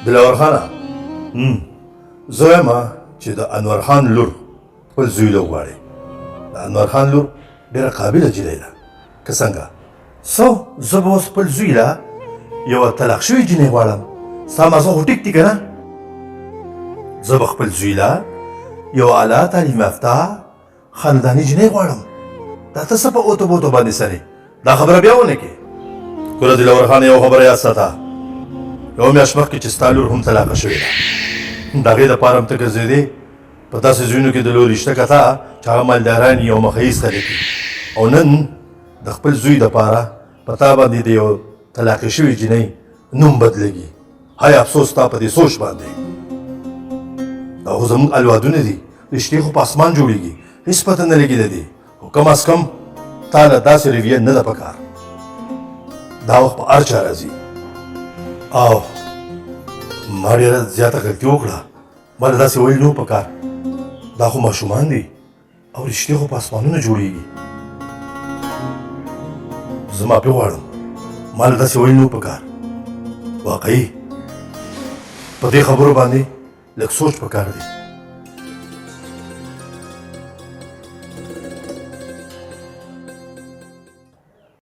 دلاور خانه زه وایم چې د انور خان لور خپل زوی له وغواړي. د انور خان لور ډېره قابله جینۍ ده. که څنګه زه به اوس خپل زوی له یوه طلاق شوې جینۍ غواړم. ستا مازغه خو ټیک دي که نه؟ زه به خپل زوی له یو اعلی تعلیم یافته خانداني جینۍ غواړم. دا ته څه په اوتو بوتو باندې سرې دا خبره بیا ونه کې. ګوره دلاور خان یو خبره یاد ساته، یو میاشت مخکې چې ستا لور هم طلاقه شوې ده، د هغې دپاره هم ته ګرځېدې په داسې زویونو کې د لور رشته کته چې هغه مالداران یې او مخیز خلک وي، او نن د خپل زوی دپاره په تا باندې د یو طلاقې شوې جینۍ نوم بدلېږي. هی افسوس ستا په دې سوچ باندې. دا خو زموږ الوادونه دي، رشتې خو په اسمان جوړېږي، هېڅ پته نه لګي د دې. خو کم از کم تا له داسې رویه نه ده په کار. دا وخت په هر چا راځي او ما ډېره زیاته غلطي وکړه. ما له داسې ویل نه په کار. دا خو ماشومان دي او رشتې خو په اسمانونو جوړېږي. زه معافي غواړم، ما له داسې ویل نه په کار. واقعي په دې خبرو باندې لږ سوچ په کار دی.